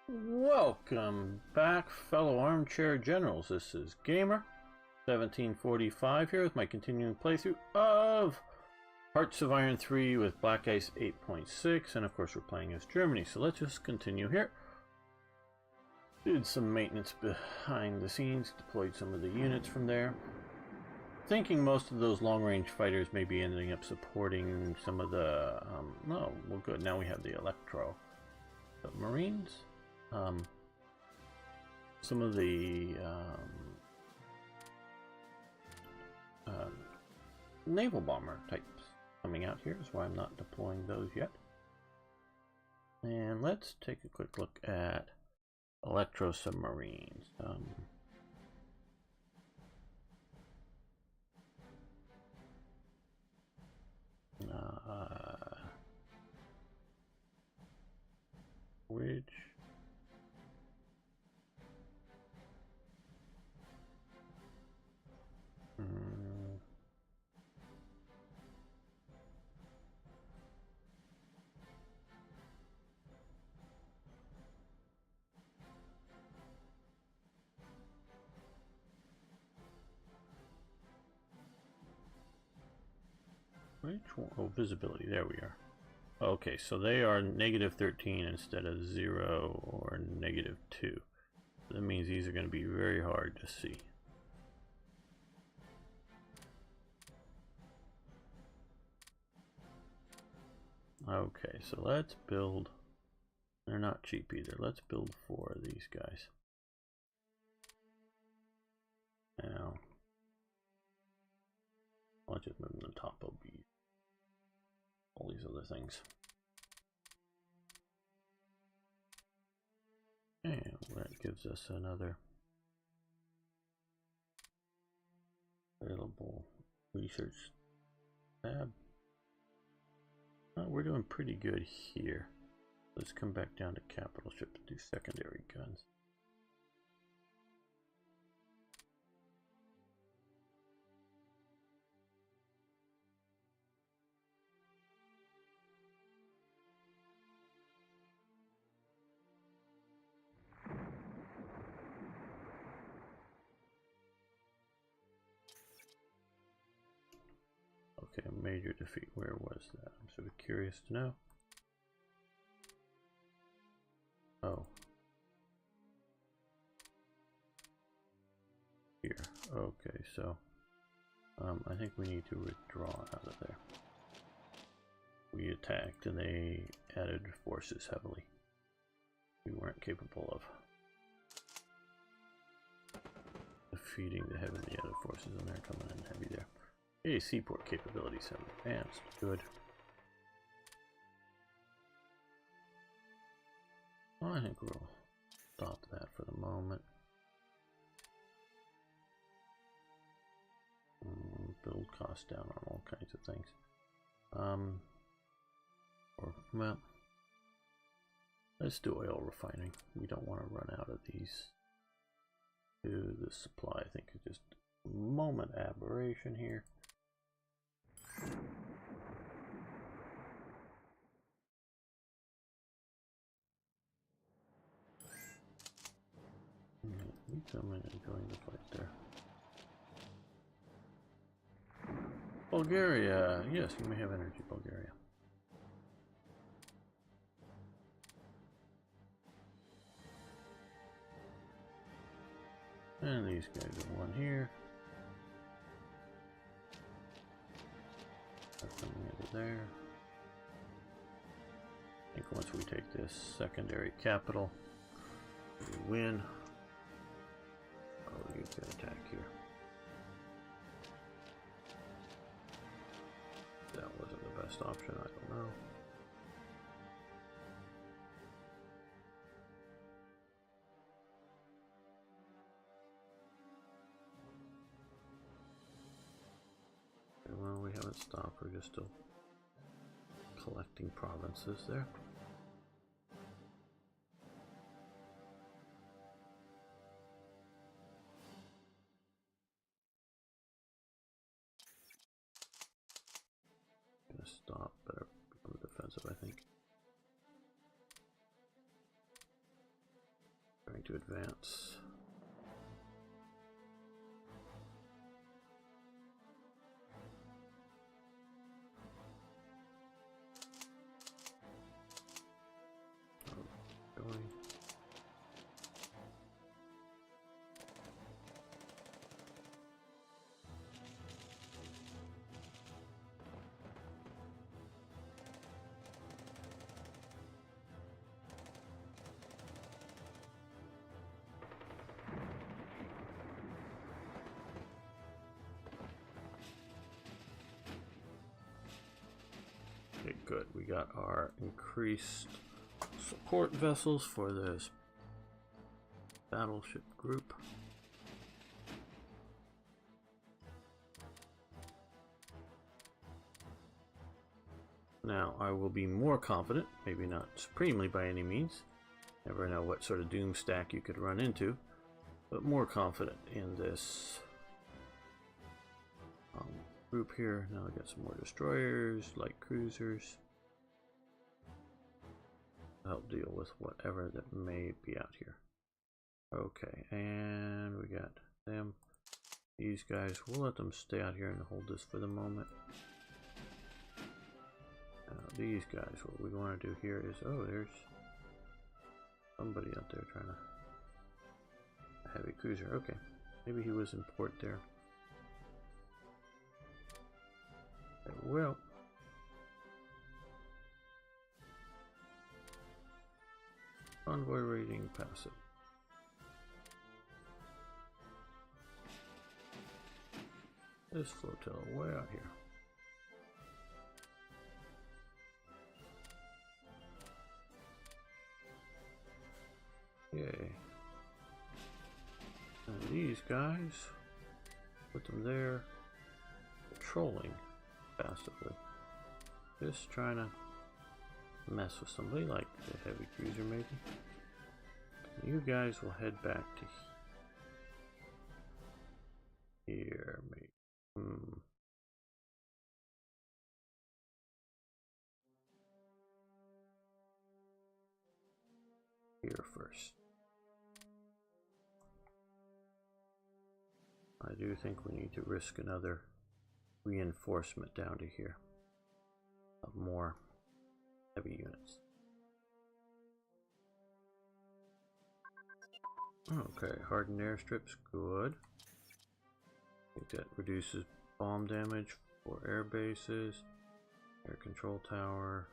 Welcome back, fellow armchair generals. This is Gamer 1745 here with my continuing playthrough of Hearts of Iron 3 with Black Ice 8.6, and of course we're playing as Germany, so let's just continue here. Did some maintenance behind the scenes, deployed some of the units from there. Thinking most of those long-range fighters may be ending up supporting some of the, no, well good, now we have the electro submarines. Some of the naval bomber types coming out here is why I'm not deploying those yet. And let's take a quick look at electro submarines. Which one? Oh, visibility. There we are. Okay, so they are -13 instead of 0 or -2. That means these are going to be very hard to see. Okay, so let's build. They're not cheap either. Let's build 4 of these guys. Now, I'll just move them on top of all these other things. And that gives us another available research tab. We're doing pretty good here. Let's come back down to capital ship to do secondary guns. Okay, a major defeat. Where was that? I'm sort of curious to know. Oh. Here. Okay, so I think we need to withdraw out of there. We attacked and they added forces heavily. We weren't capable of defeating the heavily added forces, and they're coming in heavy there. Hey, seaport capabilities have advanced. Good. Well, I think we'll stop that for the moment. Build costs down on all kinds of things. Well, let's do oil refining. We don't want to run out of these. The supply, I think, is just a moment aberration here. We come in and join the fight there. Bulgaria, yes, you may have energy, Bulgaria. And these guys are one here. Coming into there. I think once we take this secondary capital, we win. Oh, you can attack here. That wasn't the best option, I don't know. Well, we haven't stopped, we're just still collecting provinces there. Gonna stop, better become defensive, I think. trying to advance. Going. Okay, good. We got our increased support vessels for this battleship group. Now I will be more confident, maybe not supremely by any means, never know what sort of doom stack you could run into, but more confident in this group here. Now I got some more destroyers, light cruisers, to help deal with whatever that may be out here. Okay, and we got them. These guys, we'll let them stay out here and hold this for the moment. Now these guys, what we want to do here is, oh, there's somebody out there trying to, a heavy cruiser. Okay, maybe he was in port there. Well, convoy rating passive. This flotilla way out here. Yay. And these guys, put them there, patrolling passively. Just trying to mess with somebody like the heavy cruiser maybe. You guys will head back to here maybe. Here first. I do think we need to risk another reinforcement down to here of more heavy units. Okay, hardened airstrips, good. I think that reduces bomb damage for air bases. Air control tower.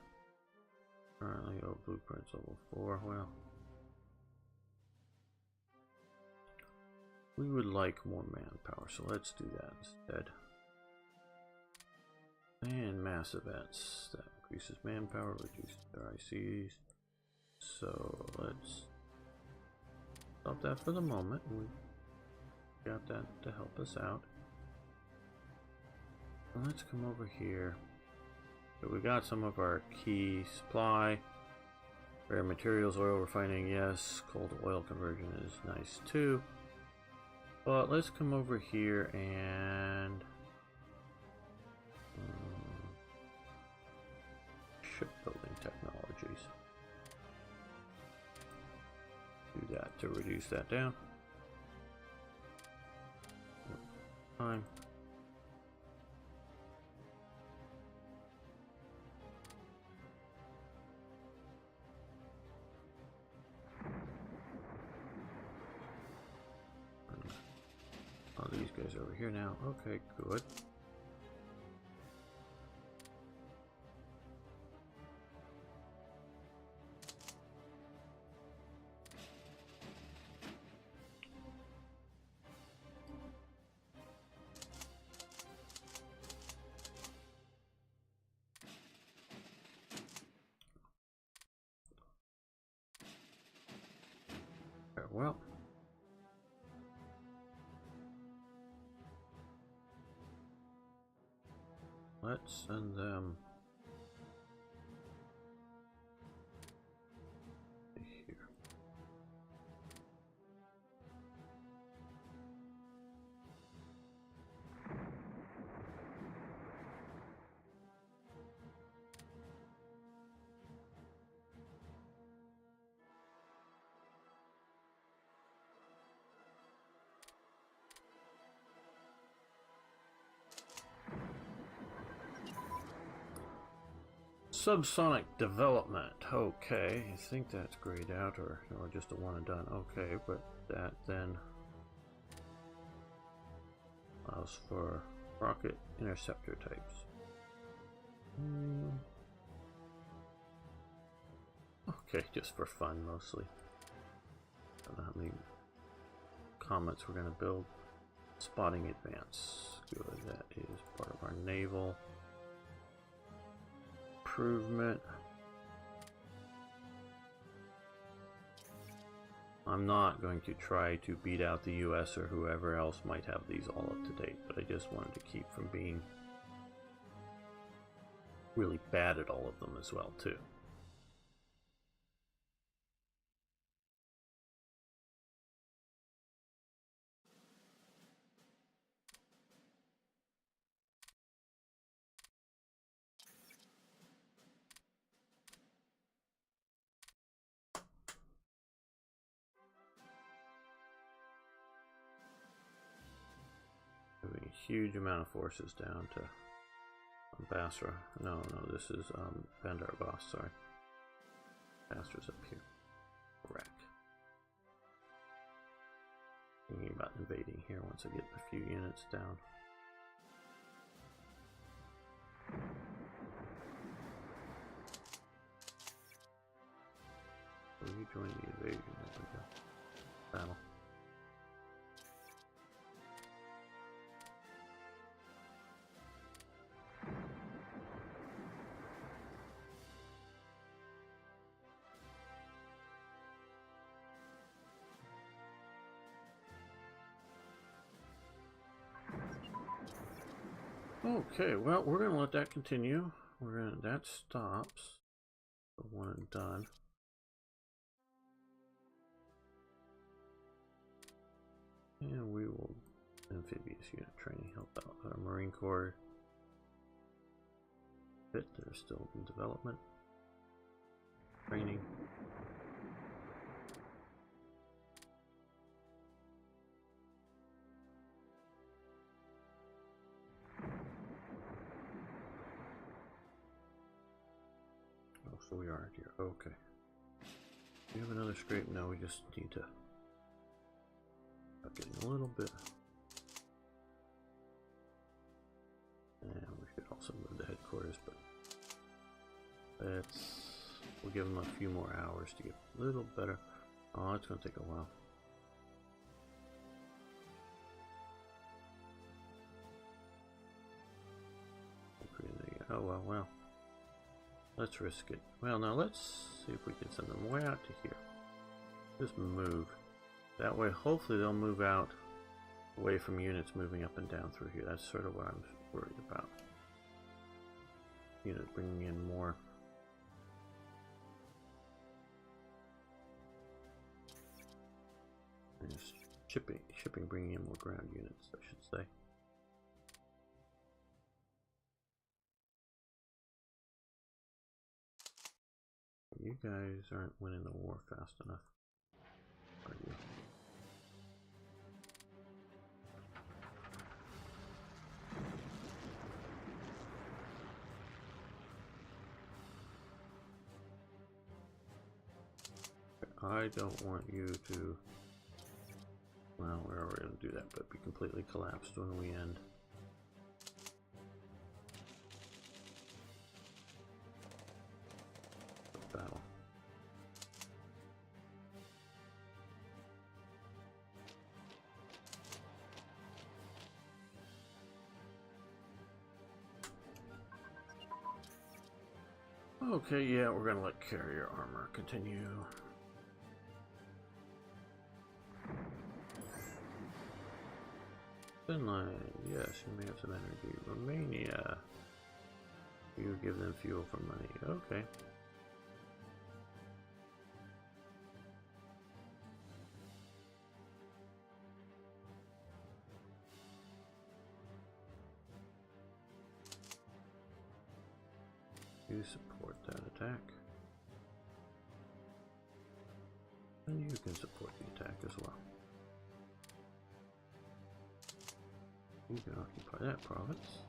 Currently, oh, blueprints level 4. Well, we would like more manpower, so let's do that instead. And mass events. That increases manpower, reduces their ICs. So let's stop that for the moment. We got that to help us out. And let's come over here. So we got some of our key supply. Rare materials, oil refining, yes. Coal to oil conversion is nice too. But let's come over here and shipbuilding technologies. Do that to reduce that down. Time. Oh, these guys over here now. Okay, good. Well, let's send them here. Subsonic development. Okay, I think that's grayed out or just a one and done. Okay, but that then allows for rocket interceptor types. Okay, just for fun mostly. Don't know how many comets we're going to build. Spotting advance. Good, that is part of our naval improvement. I'm not going to try to beat out the US or whoever else might have these all up to date, but I just wanted to keep from being really bad at all of them as well too. Moving a huge amount of forces down to Basra. No, this is Bandar Abbas, sorry. Basra's up here. Iraq. Thinking about invading here once I get a few units down. Will you join the invasion? There we go. Battle. Okay, well, we're going to let that continue. That stops. The one and done. And we will amphibious unit training help out our Marine Corps. They're still in development. Training. So we aren't here. Okay. Do we have another scrape? No, we just need to start getting a little bit. And we could also move the headquarters, but we'll give them a few more hours to get a little better. Oh, it's going to take a while. Oh well. Let's risk it. Well, now let's see if we can send them way out to here. Just move. That way, hopefully they'll move out away from units moving up and down through here. That's sort of what I'm worried about. Units bringing in more. And just shipping bringing in more ground units, I should say. You guys aren't winning the war fast enough, are you? I don't want you to, well, we're already going to do that, but be completely collapsed when we end. Battle. Okay, yeah, we're gonna let carrier armor continue. Finland, yes, you may have some energy. Romania, you give them fuel for money. Okay. You support that attack. And you can support the attack as well. You can occupy that province.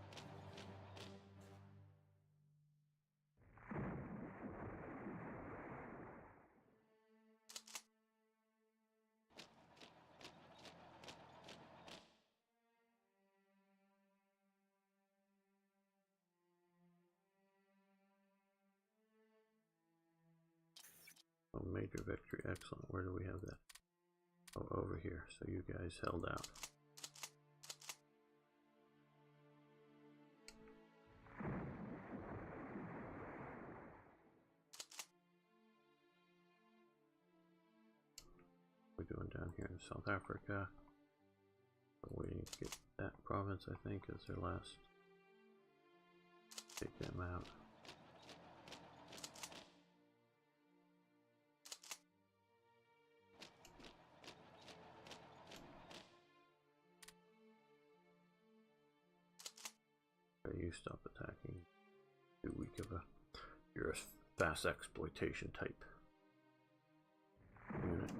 Oh, major victory, excellent. Where do we have that? Oh, over here. So you guys held out. What are we doing down here in South Africa? We're waiting to get that province, I think, as their last. Take them out. You stop attacking. Too weak of a. You're a fast exploitation type unit.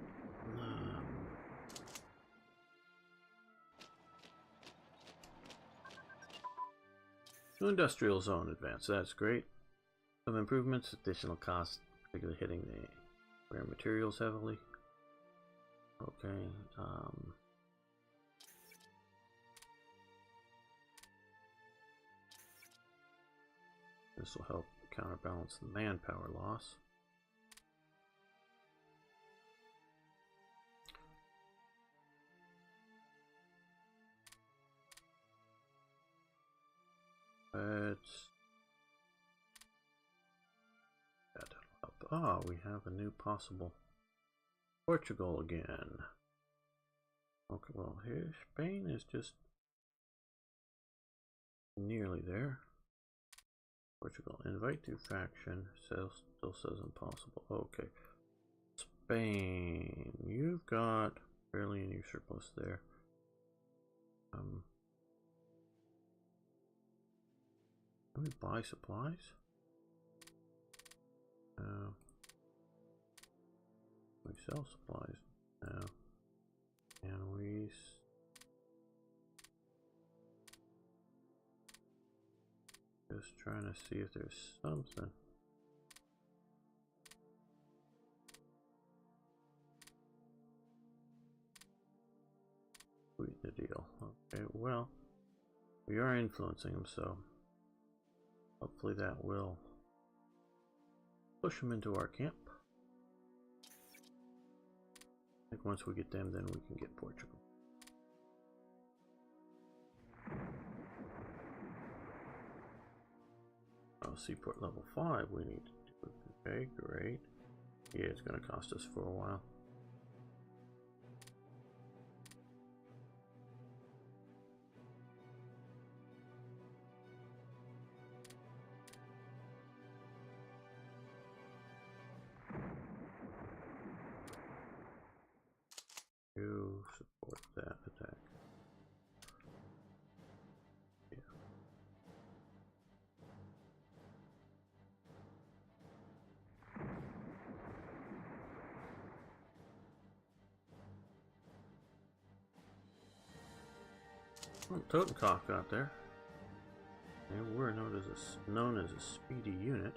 New industrial zone advance. That's great. Some improvements. Additional costs, particularly hitting the rare materials heavily. Okay. This will help counterbalance the manpower loss. That'll help. Ah, we have a new possible Portugal again. Okay, well here Spain is just nearly there. Portugal, invite to faction, still says impossible. Okay. Spain, you've got barely any surplus there. Can we buy supplies? No. We sell supplies? No. Can we? Just trying to see if there's something. Sweeten the deal. Okay, well, we are influencing them, so hopefully that will push them into our camp. I think once we get them, then we can get Portugal. Oh, seaport level 5 we need to do. Okay, great. Yeah, it's going to cost us for a while. You support that attack. Yeah. Oh, Totenkopf got there. And we're known as a speedy unit.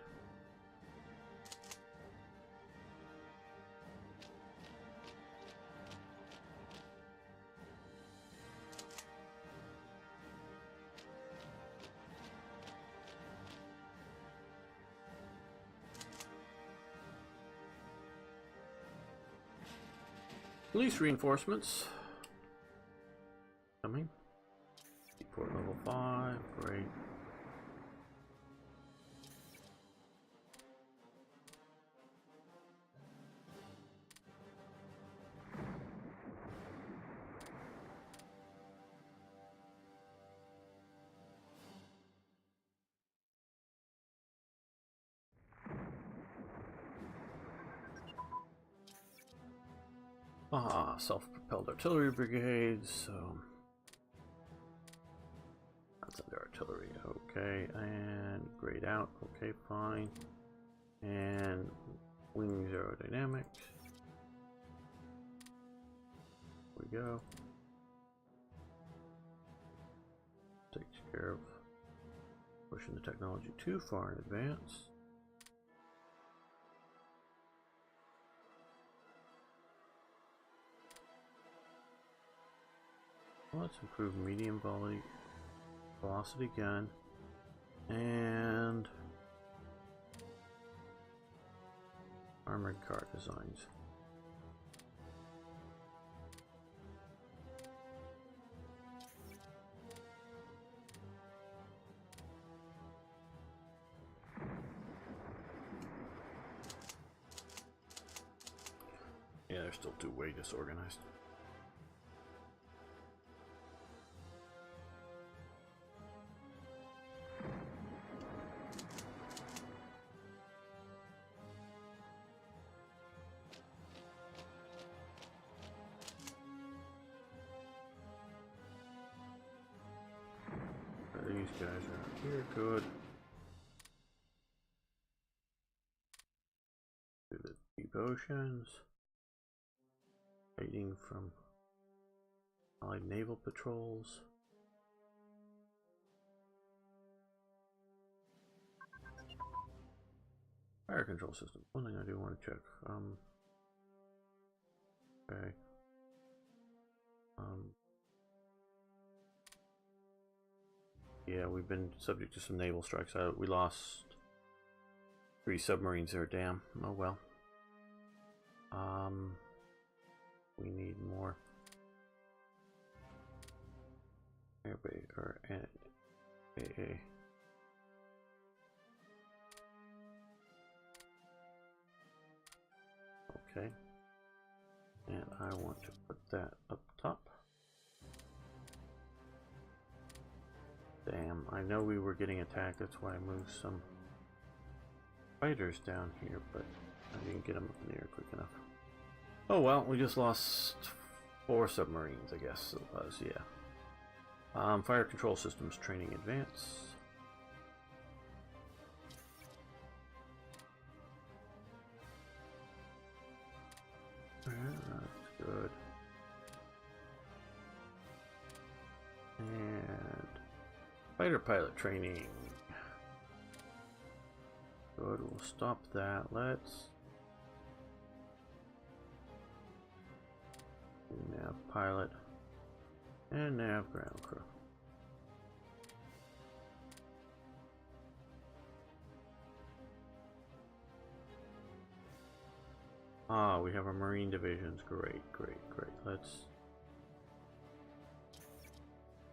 Police reinforcements coming. Seaport level 5, great. Ah, self-propelled artillery brigades, so that's under artillery, okay, and grayed out, okay, fine, and wing aerodynamics, here we go, takes care of pushing the technology too far in advance. Let's improve medium velocity gun, and Armored car designs. Yeah, they're still too way disorganized. These guys are here, good. Do the devotions. Waiting from Allied naval patrols. Fire control system. One thing I do want to check. Okay. Yeah, we've been subject to some naval strikes. We lost 3 submarines there. Damn. Oh well. We need more airbase or AA. Okay, and I want to put that up top. Damn, I know we were getting attacked, that's why I moved some fighters down here, but I didn't get them up in the air quick enough. Oh well, we just lost 4 submarines, I guess it was, yeah. Fire control systems training advance. That's good. And fighter pilot training. Good, we'll stop that. Let's nav pilot and nav ground crew. Ah, we have our marine divisions. Great, great, great. Let's.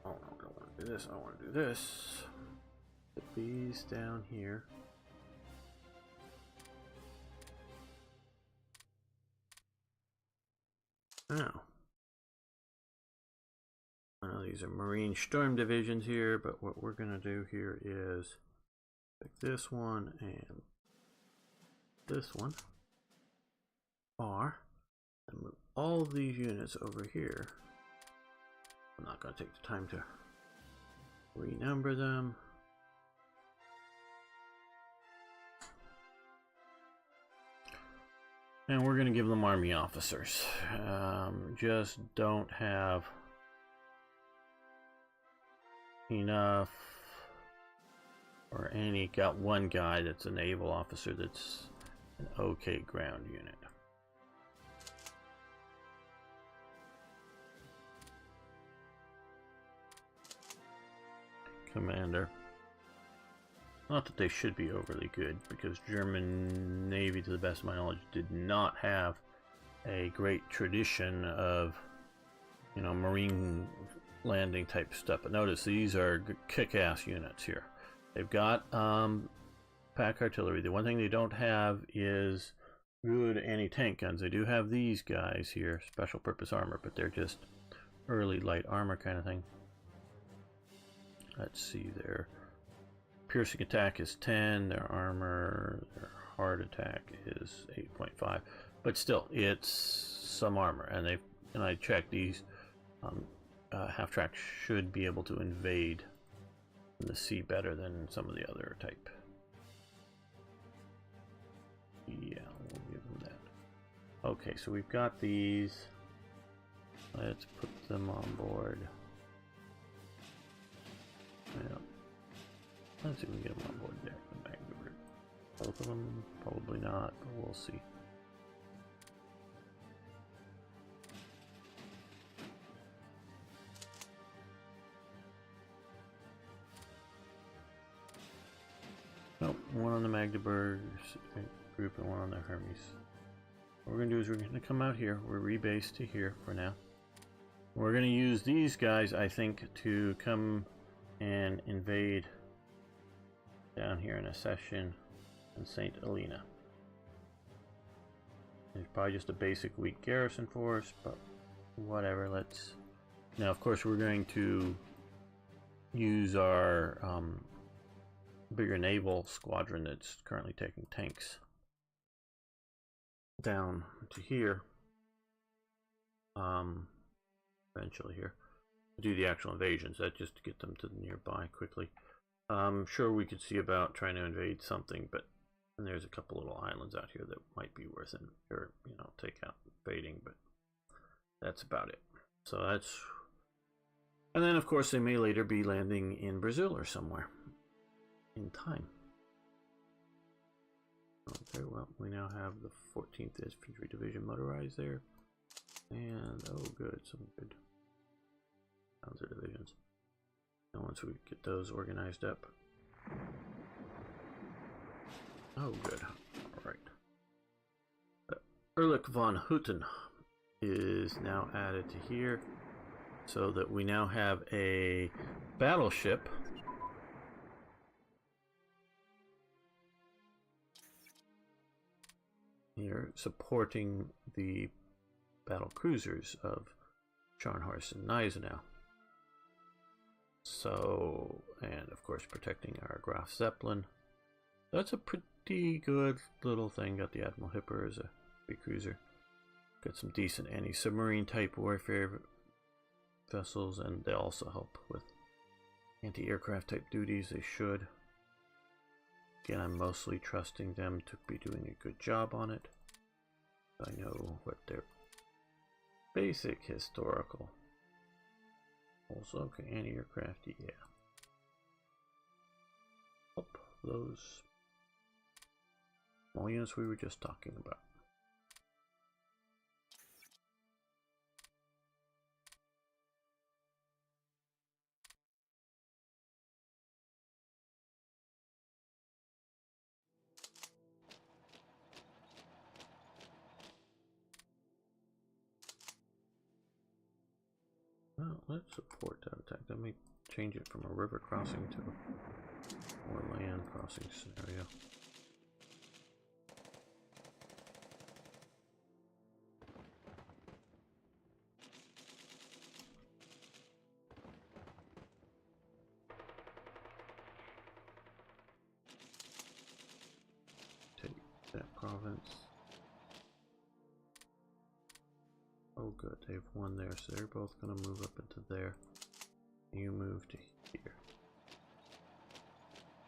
Oh no, I don't want to do this. I want to do this. Put these down here. Now, these are Marine Storm divisions here, but what we're going to do here is take this one and this one, and move all these units over here. I'm not going to take the time to renumber them. And we're going to give them army officers. Just don't have enough or any. Got one guy that's a naval officer that's an okay ground unit. Commander. Not that they should be overly good, because German Navy, to the best of my knowledge, did not have a great tradition of, you know, marine landing type stuff. But notice these are kick-ass units here. They've got pack artillery. The one thing they don't have is good anti-tank guns. They do have these guys here, special purpose armor, but they're just early light armor kind of thing. Let's see, their piercing attack is 10, their armor, their hard attack is 8.5, but still, it's some armor. And I checked, these half-tracks should be able to invade the sea better than some of the other type. Yeah, we'll give them that. Okay, so we've got these. Let's put them on board. Yeah. Let's see if we can get them on board there. The Magdeburg. Both of them? Probably not, but we'll see. Nope, one on the Magdeburg. group and one on the Hermes. What we're going to do is we're going to come out here. We're rebased to here for now. We're going to use these guys, I think, to come and invade down here in a session in St. Helena. It's probably just a basic weak garrison force, but whatever, let's... Now, of course, we're going to use our bigger naval squadron that's currently taking tanks down to here. Eventually here. Do the actual invasions, that's just to get them to nearby quickly. Sure, we could see about trying to invade something, but and there's a couple little islands out here that might be worth it, or, you know, take out invading, but that's about it. So that's... And then, of course, they may later be landing in Brazil or somewhere in time. Okay, well, we now have the 14th Infantry Division motorized there. And, oh good, some good Panzer divisions. And once we get those organized up. Oh good, alright. Erlich von Hutten is now added to here, so that we now have a battleship here supporting the battle cruisers of Scharnhorst and Gneisenau. So, and of course protecting our Graf Zeppelin. That's a pretty good little thing. Got the Admiral Hipper as a big cruiser. Got some decent anti-submarine type warfare vessels, and they also help with anti-aircraft type duties. They should. Again, I'm mostly trusting them to be doing a good job on it. I know what their basic historical. Also, okay, anti-aircraft, yeah. Help those small units we were just talking about. Well, let's support that attack. Let me change it from a river crossing to a more land crossing scenario. Take that province. Oh good, they've won there, so they're both going to move up into there. You move to here.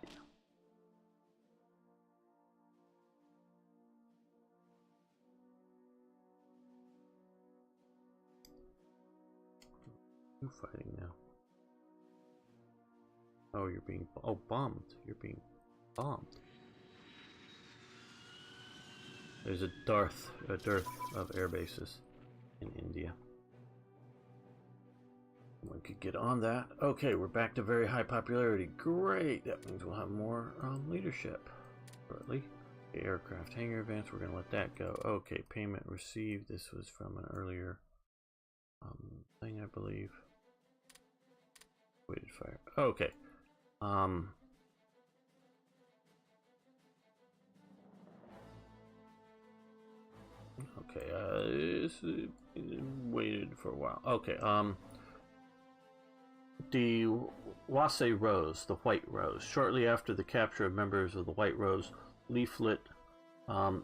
Yeah. Who's fighting now? Oh, you're being... Oh, bombed. You're being bombed. There's a dearth of air bases in India. We could get on that. Okay, we're back to very high popularity. Great! That means we'll have more leadership shortly. Okay, aircraft hangar advance, we're going to let that go. Okay, payment received. This was from an earlier thing, I believe. Weighted fire. Okay. Okay, this waited for a while. Okay, the Wasse Rose, the White Rose. Shortly after the capture of members of the White Rose leaflet,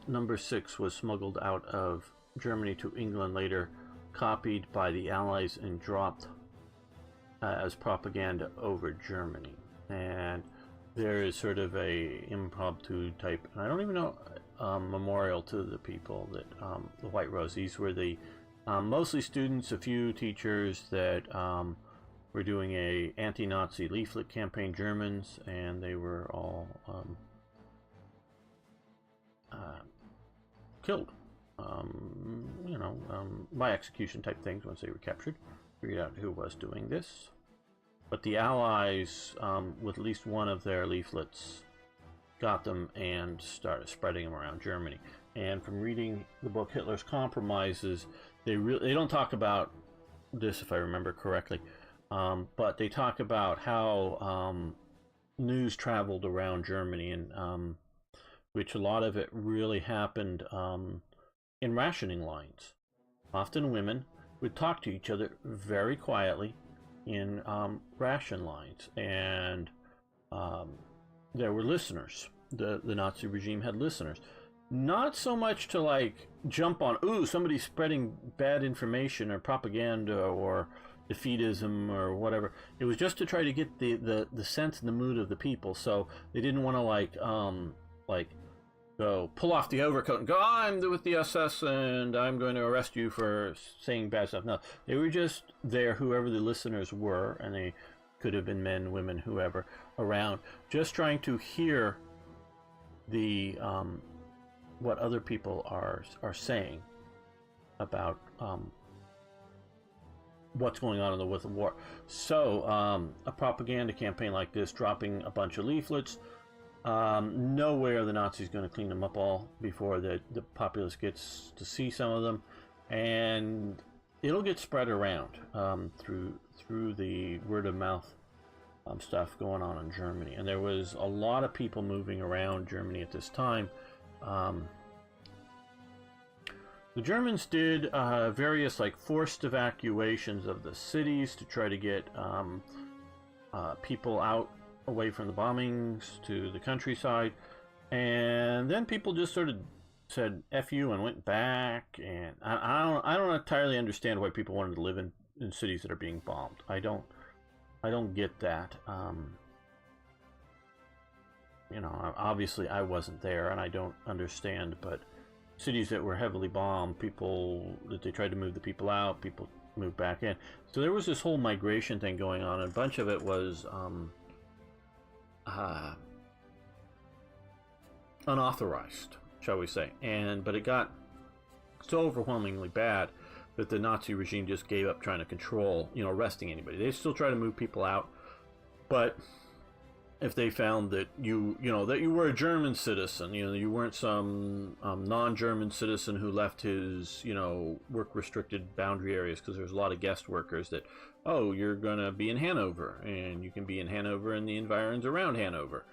number 6 was smuggled out of Germany to England, later copied by the Allies and dropped as propaganda over Germany. And there is sort of a impromptu type, I don't even know, memorial to the people that the White Rose. These were the mostly students, a few teachers that were doing a anti-Nazi leaflet campaign, Germans, and they were all killed, you know, by execution type things once they were captured. Figured out who was doing this. But the Allies, with at least one of their leaflets, got them and started spreading them around Germany. And from reading the book Hitler's Compromises, they don't talk about this, if I remember correctly, but they talk about how news traveled around Germany, and which a lot of it really happened in rationing lines. Often women would talk to each other very quietly in ration lines, and there were listeners. The Nazi regime had listeners. Not so much to like jump on, ooh, somebody's spreading bad information or propaganda or defeatism or whatever. It was just to try to get the sense and the mood of the people. So they didn't want to like go pull off the overcoat and go, oh, I'm with the SS and I'm going to arrest you for saying bad stuff. No, they were just there, whoever the listeners were, and they could have been men, women, whoever around, just trying to hear the what other people are saying about what's going on with the war. So a propaganda campaign like this, dropping a bunch of leaflets, no way are the Nazis going to clean them up all before the populace gets to see some of them, and it'll get spread around through the word of mouth stuff going on in Germany. And there was a lot of people moving around Germany at this time. The Germans did various like forced evacuations of the cities to try to get people out away from the bombings to the countryside, and then people just sort of said F you and went back. And I don't entirely understand why people wanted to live in cities that are being bombed. I don't get that. You know, obviously I wasn't there and I don't understand, but cities that were heavily bombed, people that they tried to move the people out, people moved back in. So there was this whole migration thing going on, and a bunch of it was unauthorized, shall we say. But it got so overwhelmingly bad that the Nazi regime just gave up trying to control, arresting anybody. They still try to move people out, but if they found that you were a German citizen, you weren't some non-German citizen who left his, work-restricted boundary areas, because there's a lot of guest workers that, oh, you're going to be in Hanover, and you can be in Hanover and the environs around Hanover,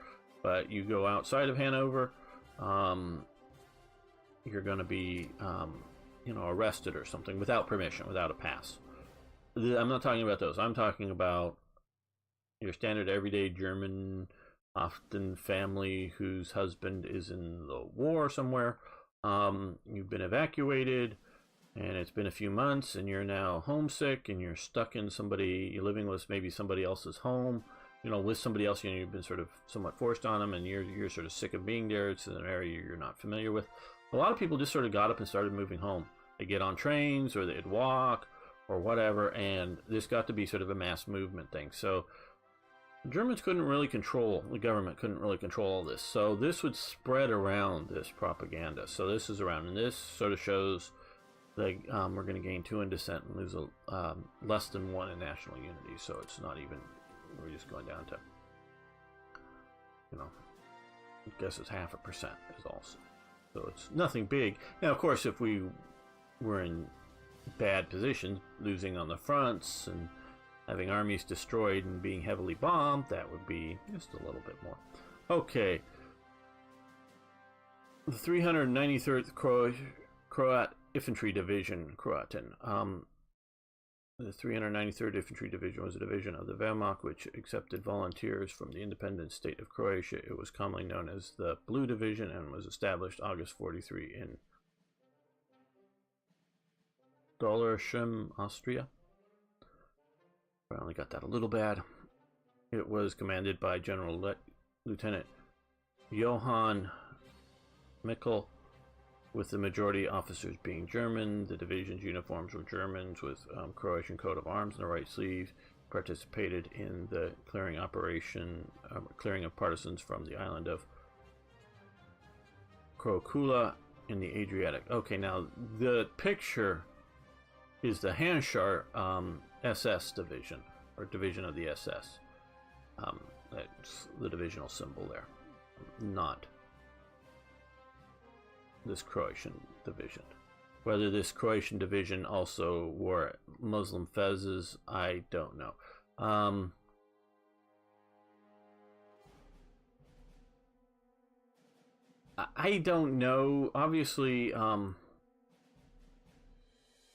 but you go outside of Hanover, you're going to be, arrested or something without permission, without a pass. I'm not talking about those. I'm talking about your standard everyday German, often family whose husband is in the war somewhere. You've been evacuated, and it's been a few months, and you're now homesick, and you're stuck in you're living with maybe somebody else's home, with somebody else. You've been sort of somewhat forced on them, and you're sort of sick of being there. It's an area you're not familiar with. A lot of people just sort of got up and started moving home. They get on trains, or they'd walk, or whatever, and this got to be sort of a mass movement thing. So the Germans couldn't really control, the government couldn't really control all this. So this would spread around, this propaganda. So this is around, and this sort of shows that we're going to gain 2 in dissent and lose less than 1 in national unity. So it's not even, we're just going down to, I guess it's 0.5% is also. So it's nothing big. Now, of course, if we were in bad positions, losing on the fronts and having armies destroyed and being heavily bombed, that would be just a little bit more. Okay. The 393rd Croat Infantry Division, Croatan. The 393rd Infantry Division was a division of the Wehrmacht which accepted volunteers from the independent state of Croatia. It was commonly known as the Blue Division and was established August 43 in Dollersheim, Austria. I only got that a little bad. It was commanded by General Lieutenant Johann Mikkel, with the majority officers being German. The division's uniforms were Germans with Croatian coat of arms on the right sleeve. Participated in the clearing operation, clearing of partisans from the island of Krokula in the Adriatic. Okay, now the picture is the Handschar SS division, or division of the SS. That's the divisional symbol there. not this Croatian division. Whether this Croatian division also wore Muslim fezzes, I don't know. I don't know. Obviously,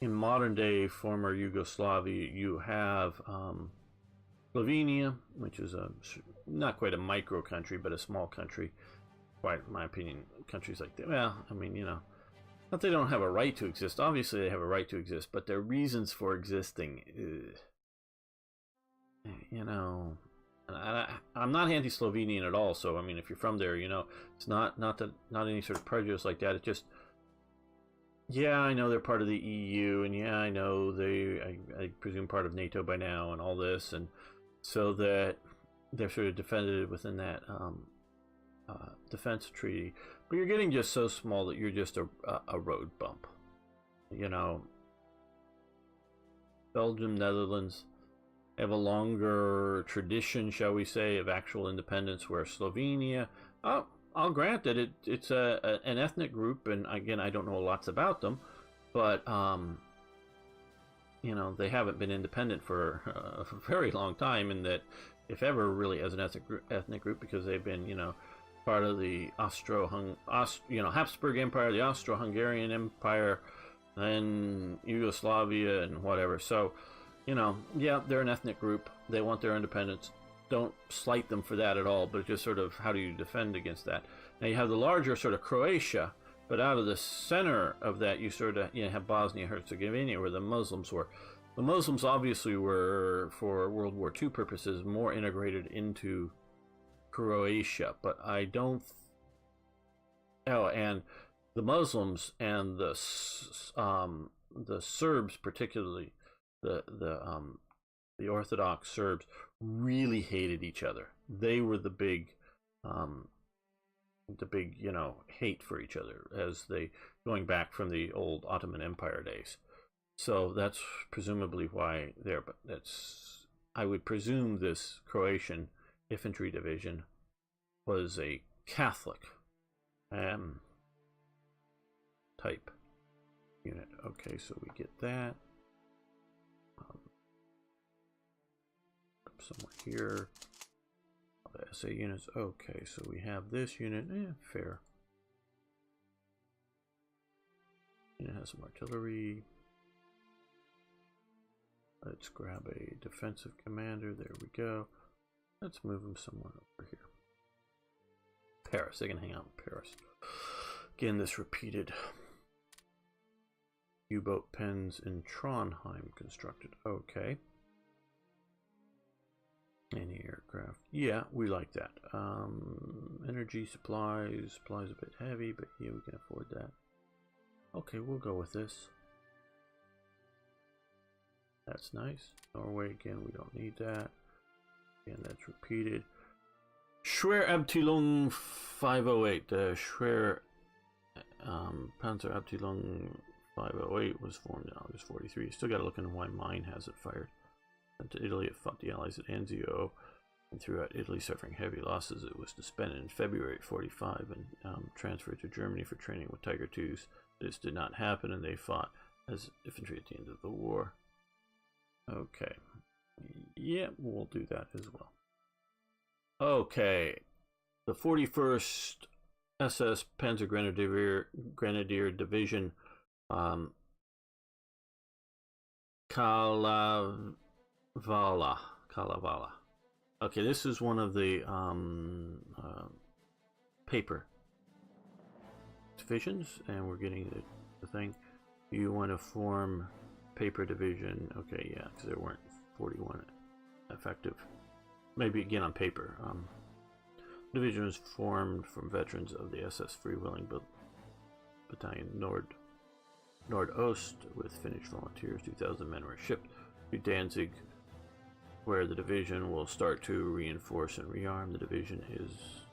in modern day former Yugoslavia, you have Slovenia, which is not quite a micro country, but a small country. Quite, in my opinion, countries like that. Well, I mean, you know, not they don't have a right to exist. Obviously, they have a right to exist, but their reasons for existing, you know, I'm not anti-Slovenian at all. So I mean, if you're from there, you know, it's not any sort of prejudice like that. It just, yeah, I know they're part of the EU, and yeah, I know I presume part of NATO by now, and all this, and so that they're sort of defended within that defense treaty. But you're getting just so small that you're just a road bump. You know, Belgium, Netherlands have a longer tradition, shall we say, of actual independence, where Slovenia, I'll grant that it's an ethnic group, and again, I don't know lots about them, but you know, they haven't been independent for a very long time, and that, if ever, really as an ethnic group, because they've been, you know, part of the Habsburg Empire, the Austro-Hungarian Empire, and Yugoslavia, and whatever. So, you know, yeah, they're an ethnic group. They want their independence. Don't slight them for that at all, but just sort of, how do you defend against that? Now you have the larger sort of Croatia, but out of the center of that, you sort of, you know, have Bosnia-Herzegovina, where the Muslims were. The Muslims obviously were, for World War II purposes, more integrated into Croatia, but I don't. Oh, and the Muslims and the Serbs, particularly the Orthodox Serbs, really hated each other. They were the big, you know, hate for each other, as they, going back from the old Ottoman Empire days. So that's presumably why there. But that's, I would presume, this Croatian Infantry Division was a Catholic type unit. Okay, so we get that. Somewhere here. The SA units. Okay, so we have this unit. Fair. Unit has some artillery. Let's grab a defensive commander. There we go. Let's move him somewhere over here. Paris. They can hang out in Paris. Again, this repeated. U-boat pens in Trondheim constructed. Okay. Any aircraft? Yeah, we like that. Energy supplies. Supplies a bit heavy, but yeah, we can afford that. Okay, we'll go with this. That's nice. Norway, again, we don't need that. Again, that's repeated. Schwerabteilung 508. The Schwer Panzerabteilung 508 was formed in August 43. Still got to look into why mine hasn't fired. Sent to Italy, it fought the Allies at Anzio, and throughout Italy, suffering heavy losses. It was disbanded in February 45 and transferred to Germany for training with Tiger IIs. This did not happen, and they fought as infantry at the end of the war. Okay. Yeah, we'll do that as well. Okay. The 41st SS Panzergrenadier Division, Kalevala. Okay, this is one of the paper divisions, and we're getting the thing. You want to form paper division? Okay, yeah, because there weren't 41 effective. Maybe again on paper. Division was formed from veterans of the SS Freewheeling Battalion Nordost with Finnish volunteers. 2,000 men were shipped to Danzig, where the division will start to reinforce and rearm. The division is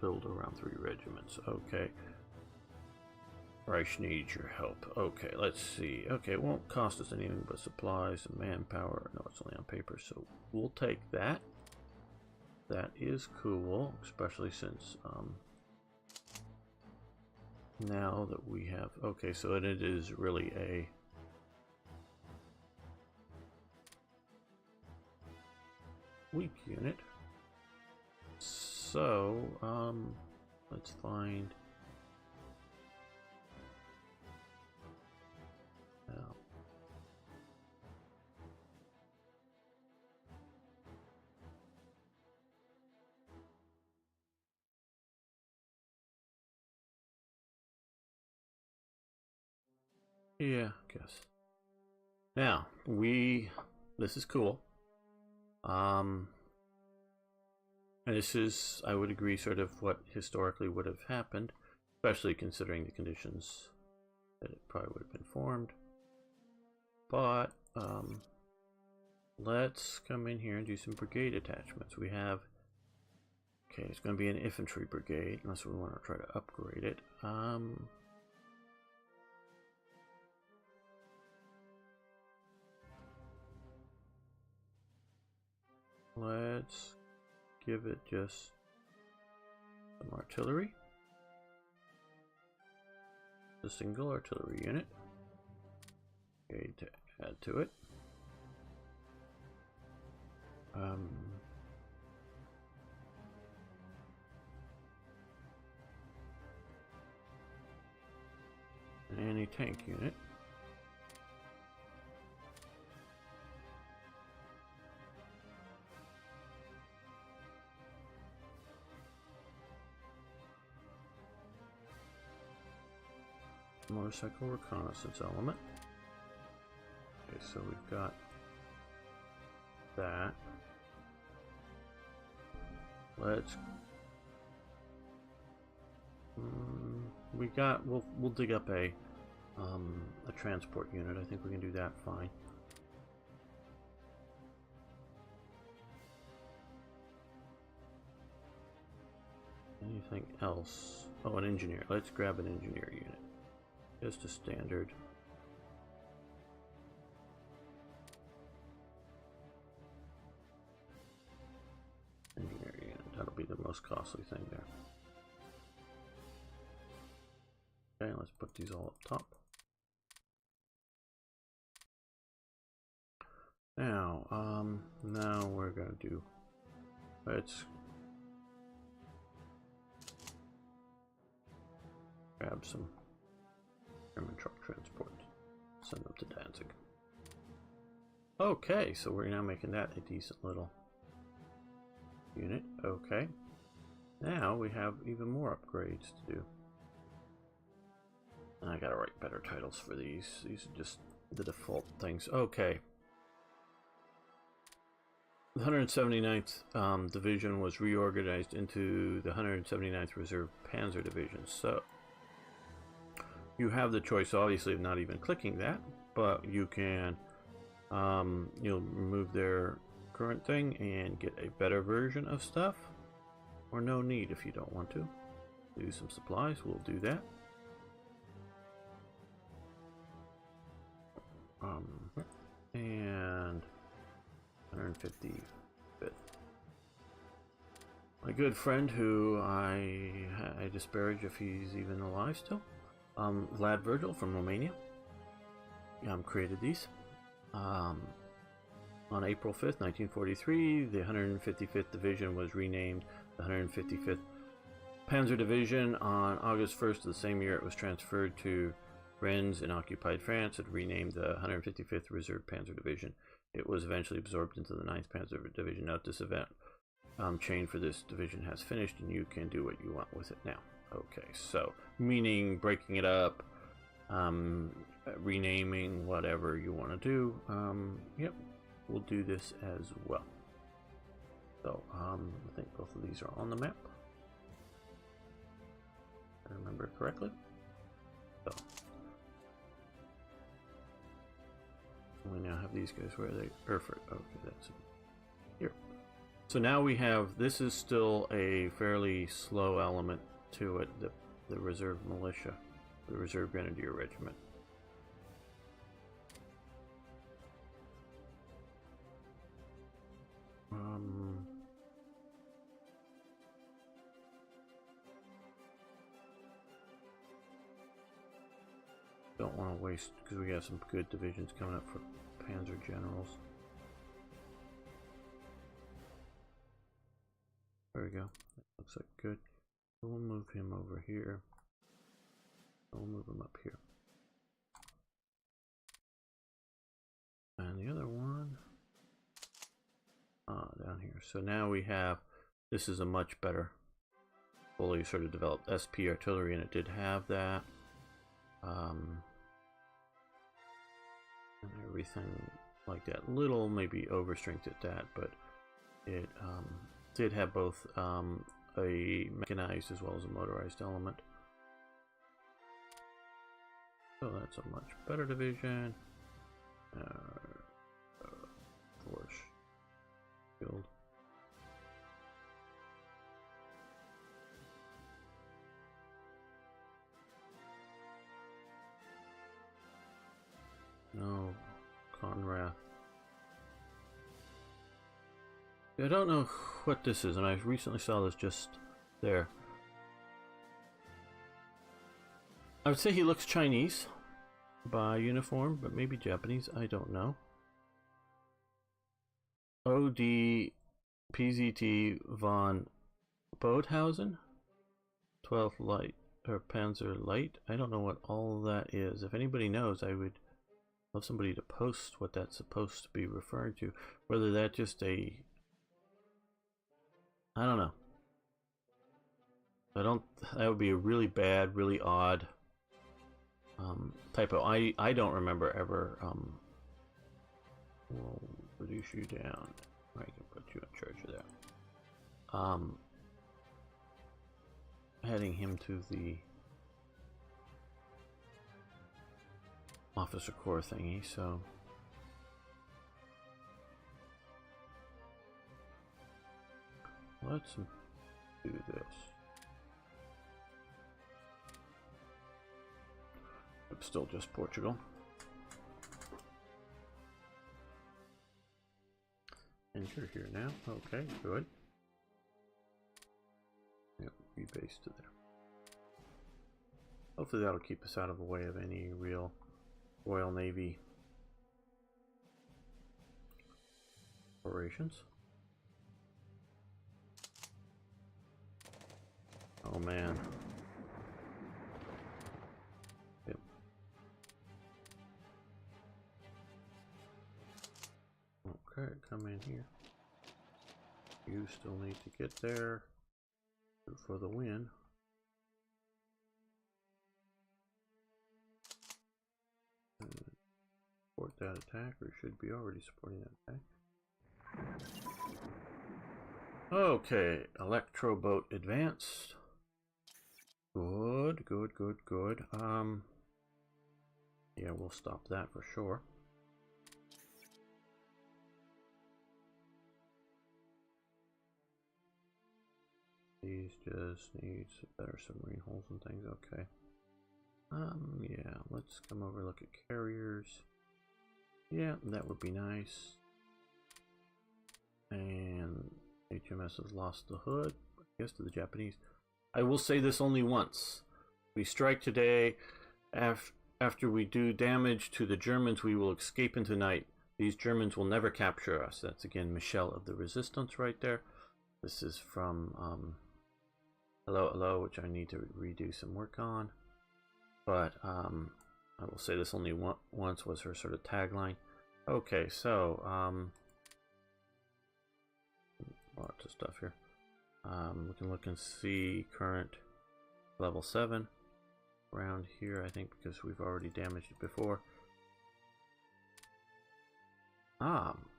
built around 3 regiments. Okay. Reich needs your help. Okay, let's see. Okay, it won't cost us anything but supplies and manpower. No, it's only on paper, so we'll take that. That is cool, especially since now that we have, okay, so it is really a weak unit. So let's find now. Yeah, I guess. Now, this is cool. And this is, I would agree, sort of what historically would have happened, especially considering the conditions that it probably would have been formed. But, let's come in here and do some brigade attachments. We have, okay, it's going to be an infantry brigade, unless we want to try to upgrade it. Let's give it just some artillery. A single artillery unit. Okay, to add to it. An anti-tank unit. Motorcycle reconnaissance element. Okay, so we've got that. Let's we'll dig up a transport unit. I think we can do that fine. Anything else? Oh, an engineer. Let's grab an engineer unit. Just a standard. Engineer unit. That'll be the most costly thing there. Okay, let's put these all up top. Now we're gonna do. Let's grab some German truck transport. Send them to Danzig. Okay, so we're now making that a decent little unit. Okay. Now we have even more upgrades to do. I gotta write better titles for these. These are just the default things. Okay. The 179th Division was reorganized into the 179th Reserve Panzer Division. So you have the choice, obviously, of not even clicking that, but you can you'll remove their current thing and get a better version of stuff, or no need if you don't want to. Do some supplies, we'll do that. And 155th. My good friend, who I disparage if he's even alive still, Vlad Virgil from Romania, created these. On April 5th, 1943, the 155th Division was renamed the 155th Panzer Division. On August 1st of the same year, it was transferred to Rennes in occupied France and renamed the 155th Reserve Panzer Division. It was eventually absorbed into the 9th Panzer Division. Note this event chain for this division has finished, and you can do what you want with it now. Okay, so meaning breaking it up, renaming, whatever you want to do. Yep, we'll do this as well. So I think both of these are on the map, if I remember correctly. So we now have these guys where they Erfurt. Okay, that's it. Here. So now we have, this is still a fairly slow element to it, the reserve militia, the reserve Grenadier regiment. want to waste, because we have some good divisions coming up for Panzer Generals. There we go. That looks like good. We'll move him over here. We'll move him up here. And the other one down here. So now we have, this is a much better, fully sort of developed SP artillery, and it did have that. And everything like that. Little maybe overstrength at that, but it did have both a mechanized as well as a motorized element. So that's a much better division. Force field. No, Conrad. I don't know what this is, and I recently saw this just there. I would say he looks Chinese by uniform, but maybe Japanese, I don't know. OD PZT von Bodhausen 12th Light or Panzer Light. I don't know what all that is. If anybody knows, I would love somebody to post what that's supposed to be referring to. Whether that's just a, I don't know. That would be a really bad, really odd typo. I don't remember ever we'll reduce you down. I can put you in charge of that. Heading him to the officer corps thingy, so let's do this. It's still just Portugal. Enter here now. Okay, good. Yep, rebase to there. Hopefully that'll keep us out of the way of any real Royal Navy operations. Oh man. Yep. Okay, come in here. You still need to get there for the win. Support that attack, or should be already supporting that attack. Okay, electro boat advanced. Good, good, good, good. Yeah, we'll stop that for sure. These just need better submarine holes and things. Okay. Yeah, let's come over and look at carriers. Yeah, that would be nice. And HMS has lost the hood, I guess, to the Japanese. I will say this only once. We strike today. After we do damage to the Germans, we will escape into night. These Germans will never capture us. That's again Michelle of the Resistance right there. This is from Hello, Hello, which I need to redo some work on. But I will say this only once was her sort of tagline. Okay, so lots of stuff here. We can look and see current level 7 around here, I think, because we've already damaged it before.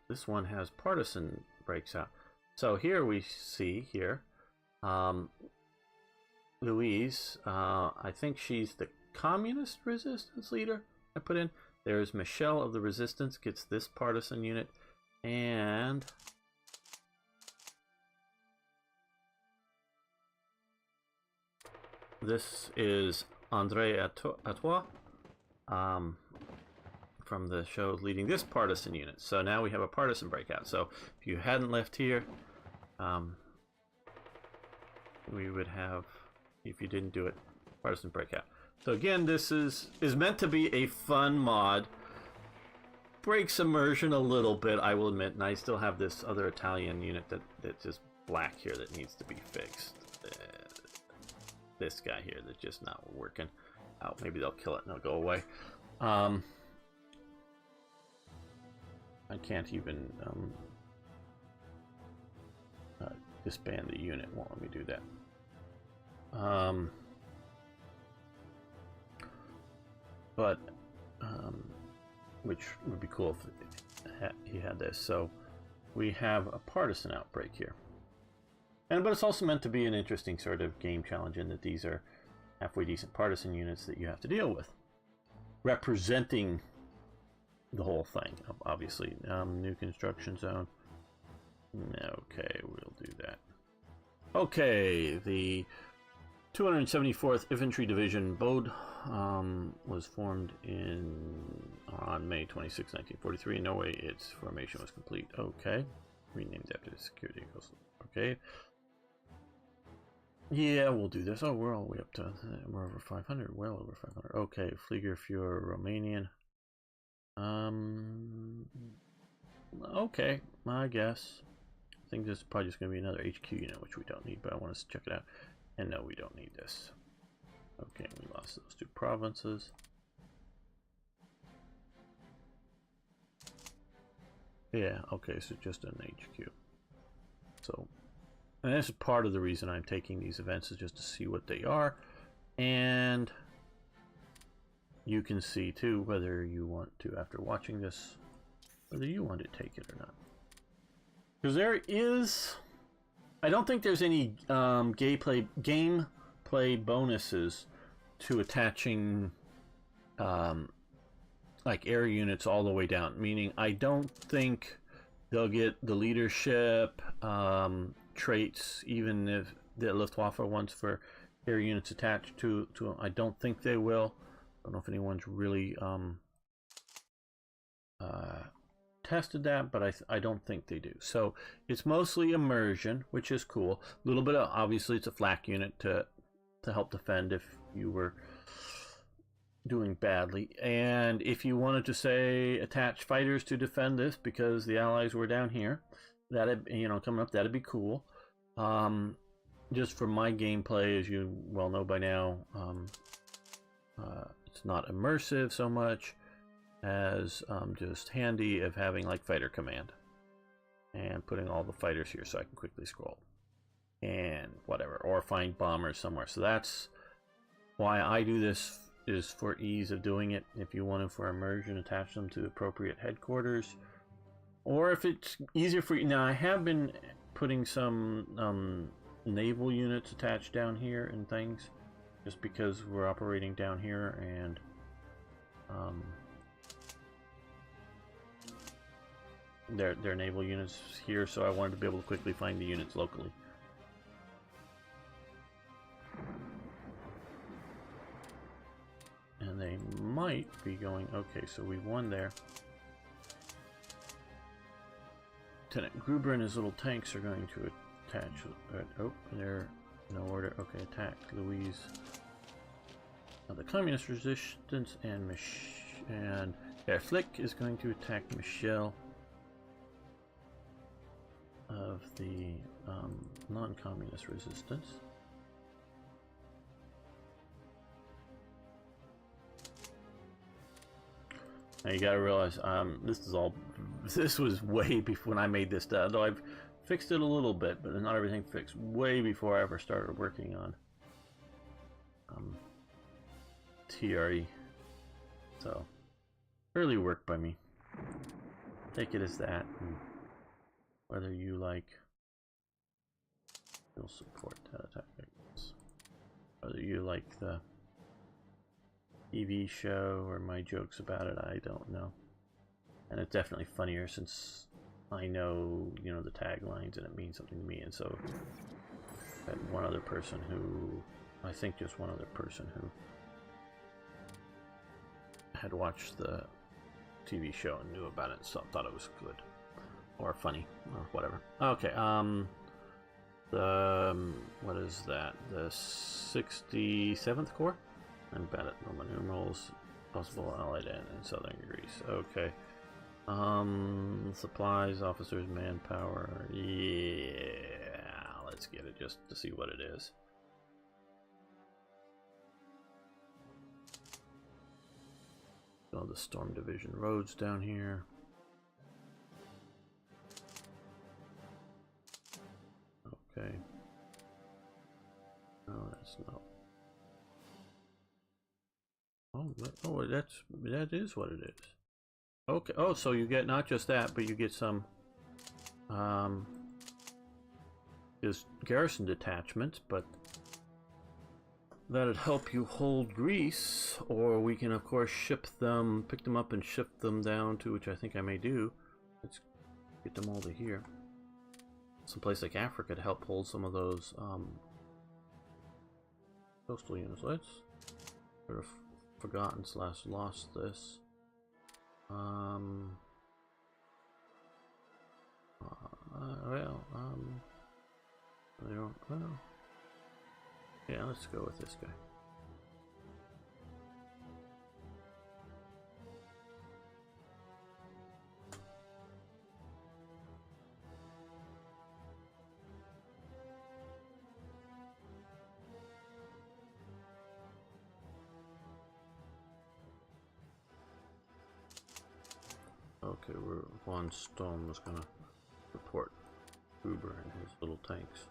This one has partisan breaks out. So here we see here Louise, I think she's the communist resistance leader I put in. There's Michelle of the Resistance, gets this partisan unit, and this is André Atois from the show leading this partisan unit. So now we have a partisan breakout. So if you hadn't left here, we would have, if you didn't do it, partisan breakout. So again, this is meant to be a fun mod. Breaks immersion a little bit, I will admit, and I still have this other Italian unit that's just black here that needs to be fixed. This guy here that's just not working out. Maybe they'll kill it and it'll go away. I can't even disband the unit. Won't let me do that. Which would be cool if he had this. So we have a Partisan Outbreak here. But it's also meant to be an interesting sort of game challenge in that these are halfway decent partisan units that you have to deal with. Representing the whole thing, obviously. New construction zone. Okay, we'll do that. Okay, the 274th Infantry Division Bode was formed on May 26, 1943. In Norway, its formation was complete. Okay. Renamed after the security. Okay. Yeah, we'll do this. Oh, we're all the way up to... We're over 500. Well over 500. Okay, Flieger für Romanian. Okay, I guess. I think this is probably just going to be another HQ unit, which we don't need, but I want to check it out. And no, we don't need this. Okay, we lost those two provinces. Yeah, okay, so just an HQ. So, and this is part of the reason I'm taking these events, is just to see what they are. And you can see too whether you want to, after watching this, whether you want to take it or not. Because there is... I don't think there's any gameplay bonuses to attaching like air units all the way down. Meaning, I don't think they'll get the leadership traits, even if the Luftwaffe wants for air units attached to them. I don't think they will. I don't know if anyone's really tested that, but I don't think they do. So it's mostly immersion, which is cool. A little bit of, obviously it's a flak unit to help defend if you were doing badly. And if you wanted to say attach fighters to defend this because the Allies were down here, that'd, you know, coming up, that'd be cool. Just for my gameplay, as you well know by now, it's not immersive so much as just handy of having like fighter command and putting all the fighters here so I can quickly scroll and whatever, or find bombers somewhere. So that's why I do this, is for ease of doing it. If you want to, for immersion, attach them to appropriate headquarters, or if it's easier for you. Now I have been putting some naval units attached down here and things, just because we're operating down here, and they're naval units here, so I wanted to be able to quickly find the units locally. And they might be going, okay, so we won there. Lieutenant Gruber and his little tanks are going to attach. Oh, they're no order. Okay, attack Louise. Now the communist resistance and Herr Flick is going to attack Michelle of the non-communist resistance. Now you gotta realize, this was way before when I made this, though I've fixed it a little bit, but not everything fixed, way before I ever started working on TRE. So, early work by me. Take it as that, and whether you like, you'll support that attack. Whether you like the TV show or my jokes about it, I don't know. And it's definitely funnier since I know, you know, the taglines and it means something to me. And so I had one other person who, I think just one other person who had watched the TV show and knew about it, so thought it was good or funny or whatever. Okay, what is that? The 67th Corps? And Bennett, Roman numerals, possible allied and in southern Greece. Okay. Supplies, officers, manpower. Yeah, let's get it just to see what it is. All the Storm Division roads down here. Okay. No, that's not. Oh, that is what it is. Okay. Oh, so you get not just that, but you get some is garrison detachments, but that'd help you hold Greece, or we can of course ship them, pick them up and ship them down to, which I think I may do. Let's get them all to here. Someplace like Africa to help hold some of those coastal units. Let's sort of forgotten / lost this. I don't, well, yeah, let's go with this guy. Okay, Von Stone was gonna report Uber and his little tanks.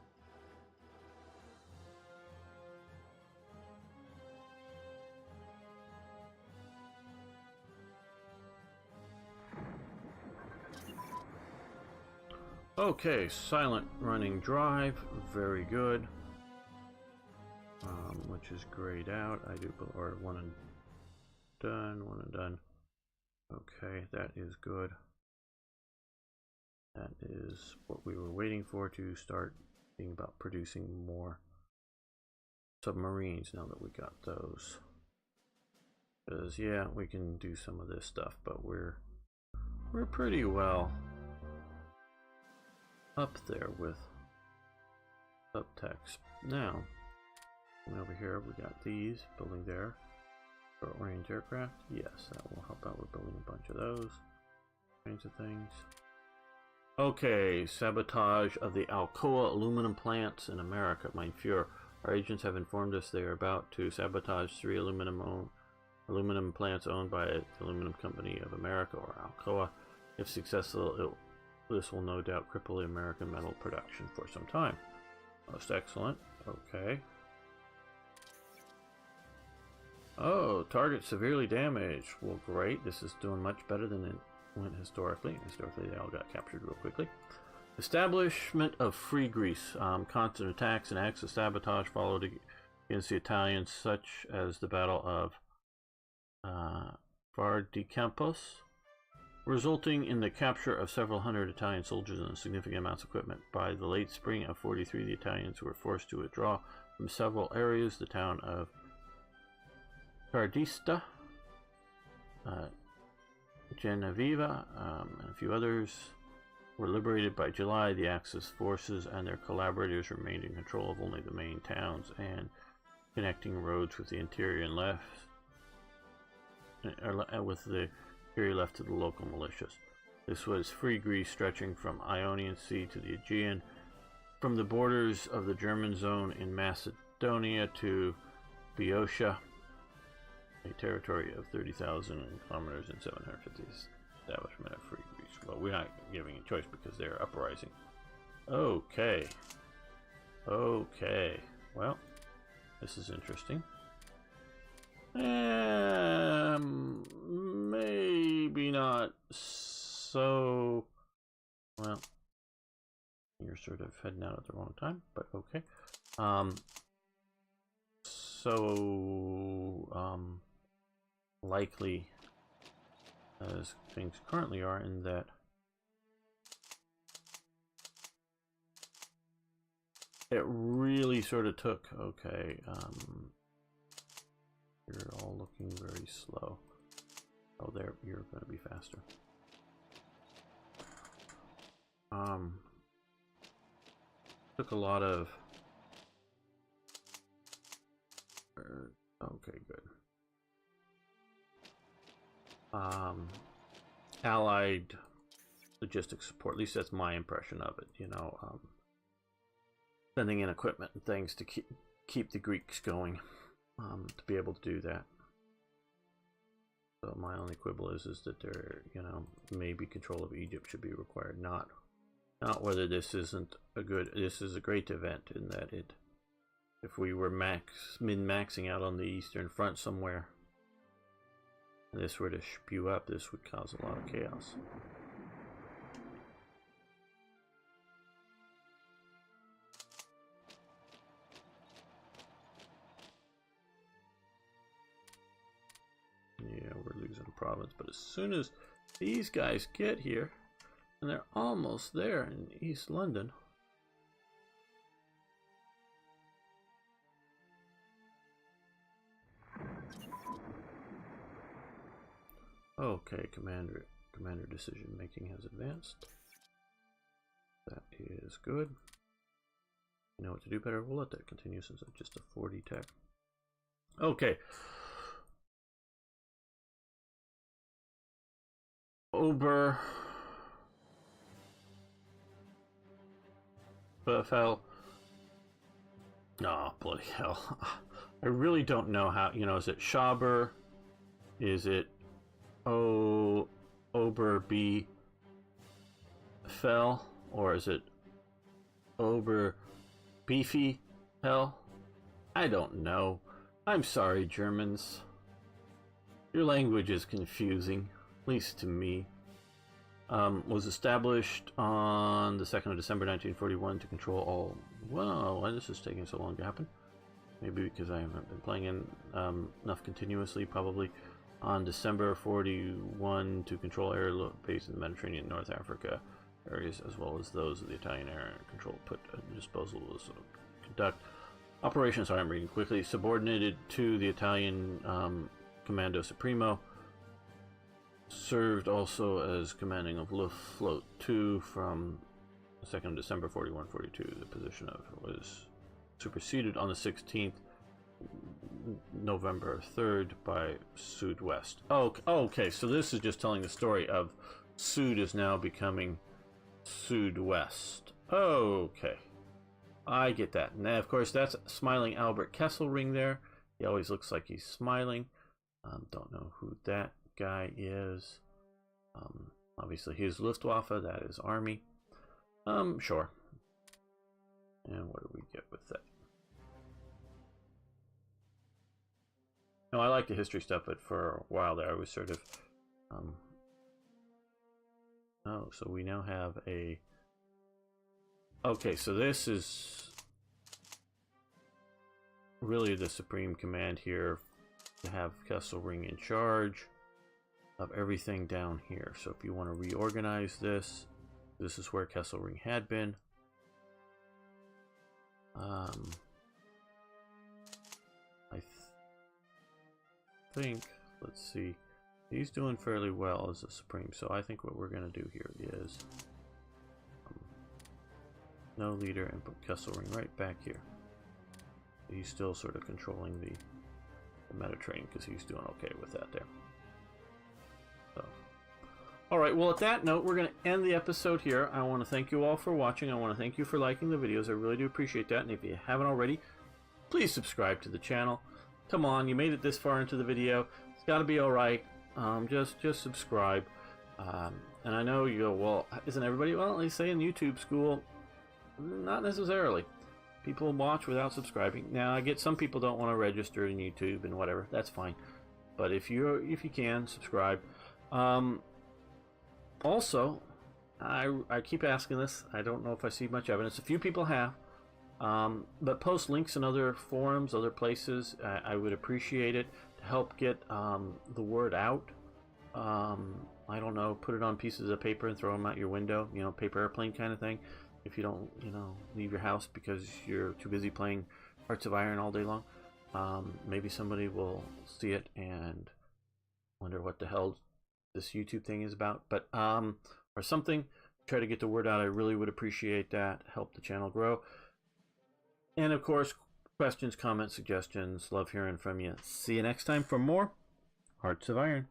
Okay, silent running drive, very good. Which is grayed out. I do, or one and done. Okay, that is good. That is what we were waiting for to start being about producing more submarines now that we got those. Because yeah, we can do some of this stuff, but we're pretty well up there with subtext. Now, over here we got these building there. Short range aircraft, yes, that will help out with building a bunch of those kinds of things. Okay, sabotage of the Alcoa aluminum plants in America. Mein Fuhrer, our agents have informed us they are about to sabotage 3 aluminum plants owned by the Aluminum Company of America, or Alcoa. If successful, this will no doubt cripple the American metal production for some time. Most excellent. Okay. Oh, target severely damaged. Well, great. This is doing much better than it went historically. Historically, they all got captured real quickly. Establishment of Free Greece. Constant attacks and acts of sabotage followed against the Italians, such as the Battle of Var di Campos, resulting in the capture of several hundred Italian soldiers and significant amounts of equipment. By the late spring of 43, the Italians were forced to withdraw from several areas. The town of Cardista, Genevieve, and a few others were liberated by July. The Axis forces and their collaborators remained in control of only the main towns and connecting roads with the interior and left, with the interior left to the local militias. This was Free Greece, stretching from Ionian Sea to the Aegean, from the borders of the German zone in Macedonia to Boeotia, a territory of 30,000 kilometers and 750 establishment of Free Greece. Well, we're not giving a choice because they're uprising. Okay. Okay. Well, this is interesting. Maybe not so. Well, you're sort of heading out at the wrong time, but okay. Likely as things currently are, in that it really sort of took, okay, you're all looking very slow. Oh, there, you're going to be faster. Took a lot of Okay, good. Allied logistics support, at least that's my impression of it, you know, sending in equipment and things to keep the Greeks going, to be able to do that. So my only quibble is that there, you know, maybe control of Egypt should be required, not whether this isn't a good, this is a great event in that it, if we were min-maxing out on the Eastern Front somewhere, and this were to spew up, this would cause a lot of chaos. Yeah, we're losing a province, but as soon as these guys get here, and they're almost there in East London. Okay, commander decision making has advanced. That is good. You know what to do better? We'll let that continue since it's just a 40 tech. Okay. Fell. Oh, bloody hell. I really don't know how, you know, is it Schaber? Is it Ober B Fell? Or is it Ober Beefy Hell? I don't know. I'm sorry, Germans. Your language is confusing, at least to me. Was established on the 2nd of December 1941 to control all... Wow, why this is taking so long to happen? Maybe because I haven't been playing in enough continuously, probably. On December 41 to control air base in the Mediterranean, North Africa areas, as well as those of the Italian air control put at disposal to conduct operations. Sorry, I'm reading quickly. Subordinated to the Italian Commando Supremo. Served also as commanding of Luftflotte 2 from the 2nd of December 41-42. The position of was superseded on the 16th November 3rd by Sud-West. Oh, okay, so this is just telling the story of Sud is now becoming Sud-West. Okay, I get that. And of course, that's smiling Albert Kesselring there. He always looks like he's smiling. Don't know who that guy is. Obviously he's Luftwaffe, that is Army. Sure. And what do we get with that? No, I like the history stuff, but for a while there I was sort of oh, so we now have a... Okay, so this is really the Supreme Command here to have Kesselring in charge of everything down here. So if you want to reorganize this, this is where Kesselring had been. I think, let's see, he's doing fairly well as a Supreme, so I think what we're going to do here is no leader and put Kesselring right back here. He's still sort of controlling the Mediterranean because he's doing okay with that there. So, alright, well at that note, we're going to end the episode here. I want to thank you all for watching. I want to thank you for liking the videos. I really do appreciate that. And if you haven't already, please subscribe to the channel. Come on, you made it this far into the video. It's got to be alright. Just subscribe. And I know you go, well, isn't everybody? Well, they say in YouTube school, not necessarily. People watch without subscribing. Now, I get some people don't want to register in YouTube and whatever. That's fine. But if you can, subscribe. Also, I keep asking this. I don't know if I see much evidence. A few people have. But post links in other forums, other places. I would appreciate it to help get the word out. I don't know, put it on pieces of paper and throw them out your window. You know, paper airplane kind of thing. If you don't, you know, leave your house because you're too busy playing Hearts of Iron all day long, maybe somebody will see it and wonder what the hell this YouTube thing is about. But or something, try to get the word out. I really would appreciate that. Help the channel grow. And of course, Questions, comments, suggestions. Love hearing from you. See you next time for more Hearts of Iron.